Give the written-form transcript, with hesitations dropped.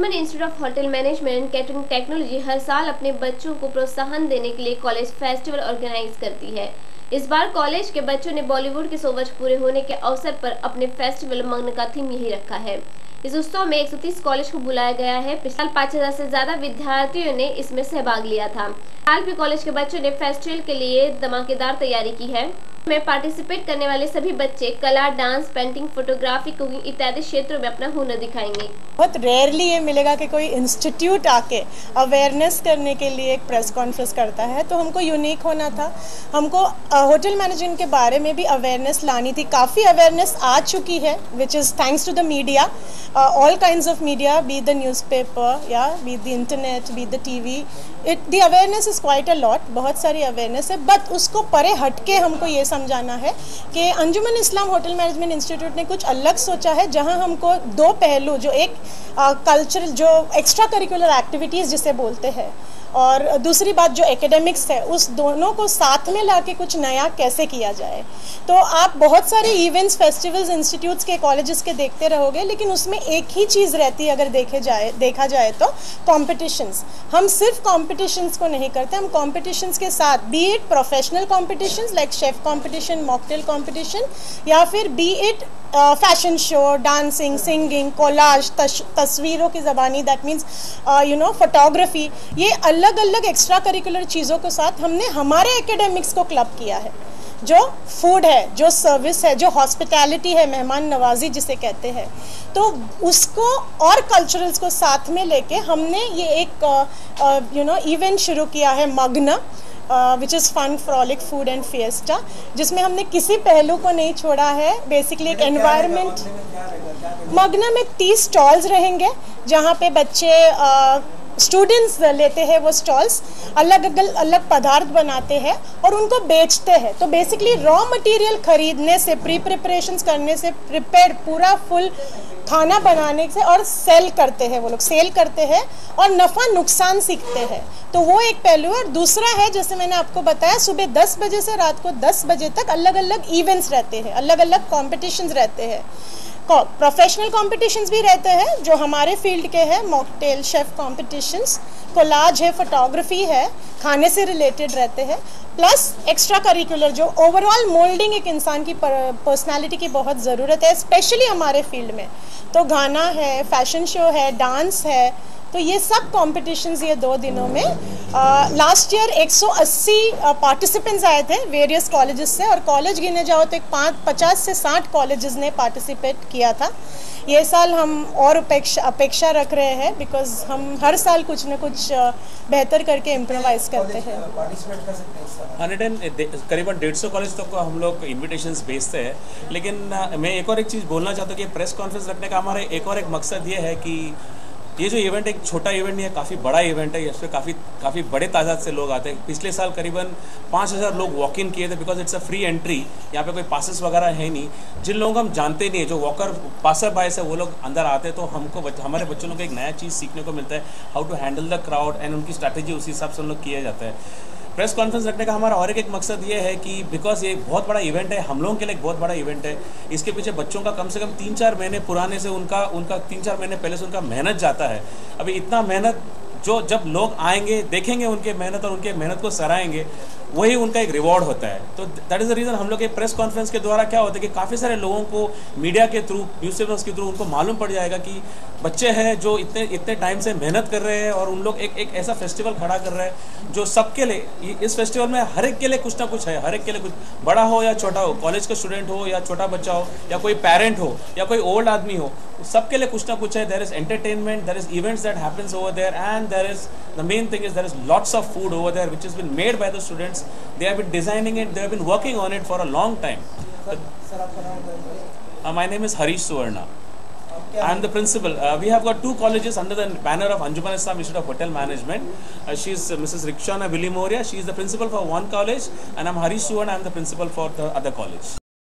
Anjuman institute of hotel management and catering technology हर साल अपने बच्चों को प्रोत्साहन देने के लिए कॉलेज फेस्टिवल ऑर्गेनाइज करती है। इस बार कॉलेज के बच्चों ने बॉलीवुड के 100 वर्ष पूरे होने के अवसर पर अपने फेस्टिवल मग्न का थीम यही रखा है। इस उत्सव में 130 कॉलेज को बुलाया गया है। पिछले साल 5000 से ज्यादा विद्यार्थियों ने इसमें सहभाग लिया था। हाल भी कॉलेज के बच्चों ने फेस्टिवल के लिए धमाकेदार तैयारी की है। में पार्टिसिपेट करने वाले सभी बच्चे कला, डांस, पेंटिंग, फोटोग्राफी, कुकिंग इत्यादि क्षेत्रों में अपना हुनर दिखाएंगे। बहुत रेयरली ये मिलेगा कि कोई इंस्टीट्यूट आके अवेयरनेस करने के लिए एक प्रेस कॉन्फ्रेंस करता है, तो हमको यूनिक होना था। हमको होटल मैनेजमेंट के बारे में भी अवेयरनेस लानी थी। काफ़ी अवेयरनेस आ चुकी है, which is thanks to the media, all kinds of media, be the newspaper या be the internet, be the TV. The awareness is quite a lot, बहुत सारी अवेयरनेस है, बट उसको परे हटके हमको ये समझाना है कि अंजुमन इस्लाम होटल मैनेजमेंट इंस्टीट्यूट ने कुछ अलग सोचा है, जहां हमको दो पहलू, जो एक कल्चरल, जो एक्स्ट्रा करिकुलर एक्टिविटीज़ जिसे बोलते हैं, और दूसरी बात जो एकेडमिक्स है, उस दोनों को साथ में लाके कुछ नया कैसे किया जाए। तो आप बहुत सारे इवेंट्स, फेस्टिवल्स, इंस्टीट्यूट्स के, कॉलेजेस के देखते रहोगे, लेकिन उसमें एक ही चीज़ रहती है अगर देखा जाए तो कॉम्पिटिशन्स। हम सिर्फ कॉम्पिटिशन्स को नहीं करते, हम कॉम्पिटिशन्स के साथ, B it professional competitions like chef competition, mocktail competition, या फिर B it fashion show, dancing, singing, collage, तस्वीरों की ज़बानी, दैट मीन्स फोटोग्राफी, ये अलग अलग एक्स्ट्रा करिकुलर चीज़ों के साथ हमने हमारे एकेडमिक्स को क्लब किया है। जो फूड है, जो सर्विस है, जो हॉस्पिटैलिटी है, मेहमान नवाजी जिसे कहते हैं, तो उसको और कल्चरल्स को साथ में लेके हमने ये एक इवेंट शुरू किया है, मग्न, which is fun, frolic, food and fiesta, जिसमें हमने किसी पहलू को नहीं छोड़ा है। बेसिकली एक एनवायरनमेंट, मग्न में 30 स्टॉल्स रहेंगे, जहाँ पे बच्चे स्टूडेंट्स लेते हैं वो स्टॉल्स, अलग अलग पदार्थ बनाते हैं और उनको बेचते हैं। तो बेसिकली रॉ मटेरियल खरीदने से, प्री प्रिपरेशंस करने से, प्रिपेयर पूरा फुल खाना बनाने से, और सेल करते हैं, वो लोग सेल करते हैं और नफ़ा नुकसान सीखते हैं। तो वो एक पहलू है। और दूसरा है, जैसे मैंने आपको बताया, सुबह 10 बजे से रात को 10 बजे तक अलग अलग इवेंट्स रहते हैं, अलग अलग कॉम्पिटिशन्स रहते हैं। प्रोफेशनल कॉम्पिटिशन्स भी रहते हैं जो हमारे फील्ड के हैं, मॉकटेल, शेफ कॉम्पिटिशन्स, कोलाज है, फोटोग्राफी है, खाने से रिलेटेड रहते हैं, प्लस एक्स्ट्रा करिकुलर जो ओवरऑल मोल्डिंग एक इंसान की पर्सनालिटी की बहुत ज़रूरत है, स्पेशली हमारे फील्ड में। तो गाना है, फैशन शो है, डांस है, तो ये सब कॉम्पिटिशन्स ये 2 दिनों में। लास्ट ईयर 180 पार्टिसिपेंट्स आए थे वेरियस कॉलेजेस से, और कॉलेज गिने जाओ तो 50 से 60 कॉलेजेस ने पार्टिसिपेट किया था। ये साल हम और अपेक्षा रख रहे हैं, बिकॉज हम हर साल कुछ न कुछ बेहतर करके इम्प्रोवाइज करते हैं। करीबन 150 कॉलेज तक को हम लोग इन्विटेशंस भेजते हैं, लेकिन मैं एक और एक चीज़ बोलना चाहता हूँ कि प्रेस कॉन्फ्रेंस रखने का हमारा एक और एक मकसद ये है कि ये जो इवेंट एक छोटा इवेंट नहीं है, काफ़ी बड़ा इवेंट है। इसमें काफ़ी बड़े तादाद से लोग आते हैं। पिछले साल करीबन 5000 लोग वॉक इन किए थे, because it's a free entry. यहाँ पे कोई पासेस वगैरह है नहीं। जिन लोगों को हम जानते नहीं है, जो वॉकर पासर बाय से वो लोग अंदर आते हैं, तो हमको हमारे बच्चों को एक नया चीज़ सीखने को मिलता है, how to handle the crowd, and उनकी स्ट्रैटेजी उसी हिसाब से हम लोग किया जाता है। प्रेस कॉन्फ्रेंस रखने का हमारा और एक मकसद ये है कि बिकॉज ये बहुत बड़ा इवेंट है, हम लोगों के लिए एक बहुत बड़ा इवेंट है। इसके पीछे बच्चों का कम से कम 3-4 महीने पुराने से उनका 3-4 महीने पहले से उनका मेहनत जाता है। अभी इतना मेहनत जो जब लोग आएंगे, देखेंगे उनके मेहनत और उनके मेहनत को सराहेंगे, वही उनका एक रिवॉर्ड होता है। तो दैट इज़ द रीज़न हम लोग एक प्रेस कॉन्फ्रेंस के द्वारा क्या होता है कि काफ़ी सारे लोगों को मीडिया के थ्रू, न्यूज़पेपर्स के थ्रू उनको मालूम पड़ जाएगा कि बच्चे हैं जो इतने टाइम से मेहनत कर रहे हैं, और उन लोग एक ऐसा फेस्टिवल खड़ा कर रहे हैं जो सबके लिए, इस फेस्टिवल में हर एक के लिए कुछ ना कुछ है, हर एक के लिए कुछ, बड़ा हो या छोटा हो, कॉलेज का स्टूडेंट हो या छोटा बच्चा हो, या कोई पेरेंट हो या कोई ओल्ड आदमी हो, सबके लिए कुछ ना कुछ है। There is entertainment, there is events that happens over there, and there is the main thing is there is lots of food over there which has been made by the students. They have been designing it, they have been working on it for a long time. My name is Harish Suvarna. I am the principal. We have got 2 colleges under the banner of Anjuman Islam Institute of Hotel Management. She is Mrs. Rikshana Vilimoria. She is the principal for one college, and I am Harish Suvarna. I am the principal for the other college.